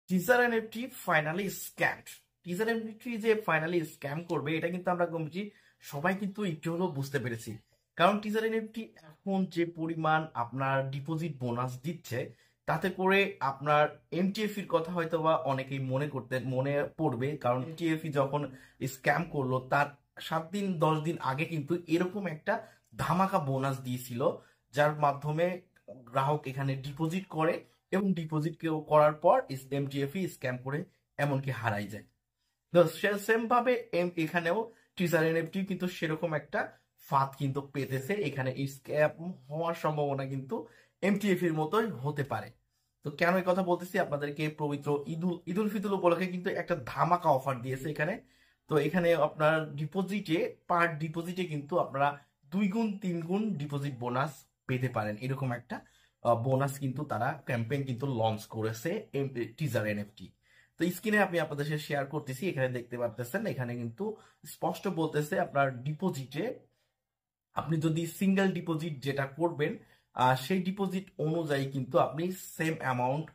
Teaser NFT finally scammed. Teaser NFT যে finally scam করবে এটা কিন্তু আমরা কমছি সবাই কিন্তু একটু হলেও বুঝতে পেরেছি। কারণ টিজার এনএফটি এখন যে পরিমাণ আপনার ডিপোজিট বোনাস দিচ্ছে তাতে করে আপনার এমটিএফির কথা হয়তো বা অনেকেই মনে পড়বে। কারণ এমটিএফি যখন স্ক্যাম করলো তার 7 দিন 10 দিন আগে কিন্তু এরকম একটা ধামাকা বোনাস দিয়েছিল, যার মাধ্যমে গ্রাহক এখানে ডিপোজিট করে এবং ডিপোজিট কেউ করার পর এমটিএফই স্ক্যাম করে এমনকি হারাই যায়। তো সেম ভাবে এখানেও টিজার এনএফটি কিন্তু সেরকম একটা ফাঁদ কিন্তু পেতেছে। এখানে স্ক্যাম হওয়ার সম্ভাবনা কিন্তু এমটিএফ এর মতোই হতে পারে। তো কেন এই কথা বলতেছি আপনাদেরকে, পবিত্র ঈদুল ফিতর উপলক্ষে কিন্তু একটা ধামাকা অফার দিয়েছে এখানে। তো এখানে আপনার পার ডিপোজিটে কিন্তু আপনারা 2 গুণ 3 গুণ ডিপোজিট বোনাস পেতে পারেন। এরকম একটা বোনাস কিন্তু তারা ক্যাম্পেইন কিন্তু লঞ্চ করেছে টিজার এনএফটি। তো স্ক্রিনে আমি আপনাদের সাথে শেয়ার করতেছি, এখানে দেখতে পাচ্ছেন। এখানে কিন্তু স্পষ্ট বলতেছে আপনার ডিপোজিটে আপনি যদি সিঙ্গেল ডিপোজিট যেটা করবেন সেই ডিপোজিট অনুযায়ী কিন্তু আপনি সেম অ্যামাউন্ট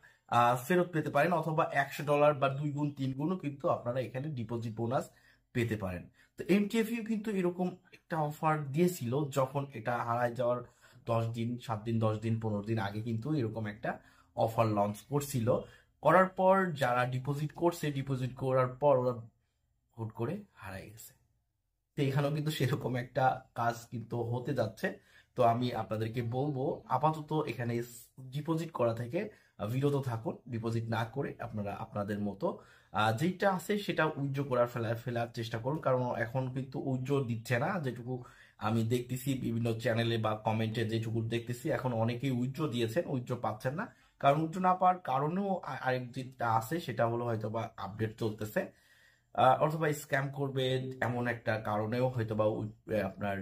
ফেরত পেতে পারেন, অথবা $100 বা 2 গুণ 3 গুণও কিন্তু আপনারা এখানে ডিপোজিট বোনাস পেতে পারেন। তো এমটিএফইউ কিন্তু এরকম একটা অফার দিয়েছিল যখন এটা হারায় যাওয়ার 10 দিন 7 দিন 10 দিন 15 দিন আগে কিন্তু এরকম একটা অফার লঞ্চ করছিল। করার পর যারা ডিপোজিট করছে, ডিপোজিট করার পর ওরা হুট করে হারাই গেছে। তো এখানেও কিন্তু সেরকম একটা কাজ কিন্তু হতে যাচ্ছে। তো আমি আপনাদেরকে বলবো আপাতত এখানে ডিপোজিট করা থেকে বিরত থাকুন। ডিপোজিট না করে আপনারা আপনাদের মতো যেটা আছে সেটা উইথড্র করার ফেলার চেষ্টা করুন। কারণ এখন কিন্তু উইথড্র দিচ্ছে না, যেটুকু আমি দেখতেছি বিভিন্ন চ্যানেলে বা কমেন্টে যেটুকু দেখতেছি, এখন অনেকেই উইথড্র দিয়েছেন, উইথড্র পাচ্ছেন না। কারণ উইথড্র না পাওয়ার কারণেও আরেক যেটা আছে সেটা হলো হয়তো বা আপডেট চলতেছে, অথবা স্ক্যাম করবে এমন একটা কারণেও হয়তো বা আপনার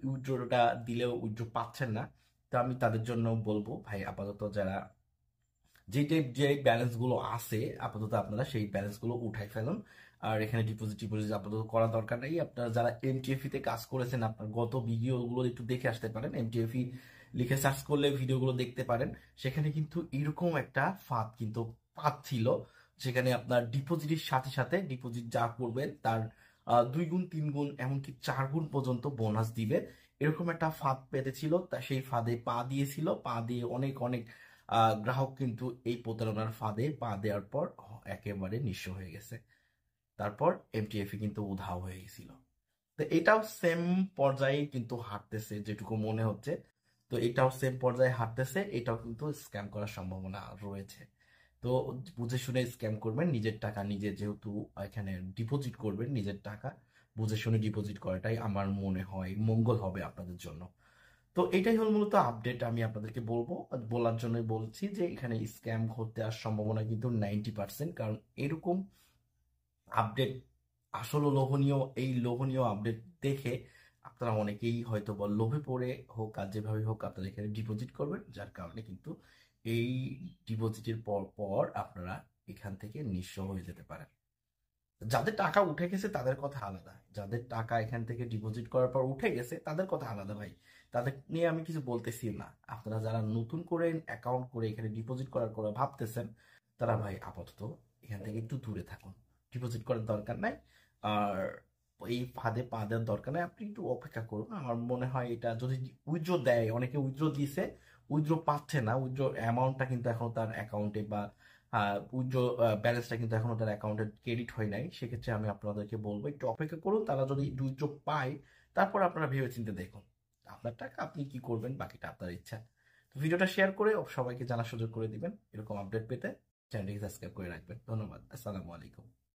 উইথড্রটা দিলেও উইথড্র পাচ্ছেন না। তো আমি তাদের জন্য বলবো ভাই আপাতত যারা যে ব্যালেন্স গুলো আছে আপাতত আপনারা সেই ব্যালেন্স গুলো উঠাই ফেলুন। আর এখানে ডিপোজিট আপাতত করার দরকার নেই। আপনারা যারা এমটিএফই তে কাজ করেছেন আপনার গত ভিডিও গুলো একটু দেখে আসতে পারেন, এমটিএফই লিখে সার্চ করলে ভিডিওগুলো দেখতে পারেন। সেখানে কিন্তু এরকম একটা ফাঁদ কিন্তু পাচ্ছিল, যেখানে আপনার ডিপোজিটের সাথে সাথে ডিপোজিট যা করবেন তার 2 গুণ 3 গুণ এমনকি 4 গুণ পর্যন্ত বোনাস দিবে। এরকম একটা ফাঁদ পেতেছিল, তা সেই ফাঁদে পা দিয়েছিল। পা দিয়ে অনেক অনেক গ্রাহক কিন্তু এই প্রতারণার ফাঁদে পা দেওয়ার পর একেবারে নিঃস্ব হয়ে গেছে। তারপর এমটিএফই কিন্তু উধাও হয়ে গেছিল। তো এটাও সেম পর্যায়ে কিন্তু হাঁটতেছে যেটুকু মনে হচ্ছে। তো এটাও সেম পর্যায়ে হাঁটতেছে, এটাও কিন্তু স্ক্যাম করার সম্ভাবনা রয়েছে। তো বুঝে শুনে স্ক্যাম করবেন। নিজের টাকা নিজে যেহেতু এখানে ডিপোজিট করবেন, নিজের টাকা বুঝে শুনে ডিপোজিট করাটাই আমার মনে হয় মঙ্গল হবে আপনাদের জন্য। তো এটাই হল মূলত আপডেট। আমি আপনাদেরকে বলার জন্য বলছি যে এখানে স্ক্যাম হতে আর সম্ভাবনা কিন্তু 90%। কারণ এরকম আপডেট আসলে লোভনীয়, এই লোভনীয় আপডেট দেখে আপনারা অনেকেই হয়তো বা লোভে পড়ে হোক আর যেভাবে হোক আপনারা এখানে ডিপোজিট করবেন, যার কারণে কিন্তু এই ডিপোজিটের পর পর আপনারা এখান থেকে নিঃস্ব হয়ে যেতে পারেন। যাদের টাকা উঠে গেছে তাদের কথা আলাদা, যাদের টাকা এখান থেকে ডিপোজিট করার পর উঠে গেছে তাদের কথা আলাদা ভাই, তাদের নিয়ে আমি কিছু বলতেছি না। আপনারা যারা নতুন করে অ্যাকাউন্ট করে এখানে ডিপোজিট করার কথা ভাবতেছেন তারা ভাই আপাতত এখান থেকে একটু দূরে থাকুন, ডিপোজিট করার দরকার নাই। আর এই ফাঁদে পা দেওয়ার দরকার নাই, আপনি একটু অপেক্ষা করুন। আমার মনে হয় এটা যদি উইথড্র দেয়, অনেকে উইথড্র দিয়েছে উইথড্র পাচ্ছে না, উইথড্র অ্যামাউন্টটা কিন্তু এখনো তার অ্যাকাউন্টে বা উইথড্র ব্যালেন্সটা কিন্তু এখনো তার অ্যাকাউন্টে ক্রেডিট হয় নাই। সেক্ষেত্রে আমি আপনাদেরকে বলবো একটু অপেক্ষা করুন। তারা যদি উইথড্র পায় তারপর আপনারা ভেবে চিন্তে দেখুন আপনার টাকা আপনি কি করবেন, বাকিটা আপনার ইচ্ছা। তো ভিডিওটা শেয়ার করে সবাইকে জানার সুযোগ করে দিবেন। এরকম আপডেট পেতে চ্যানেলটিকে সাবস্ক্রাইব করে রাখবেন। ধন্যবাদ। আসসালামু আলাইকুম।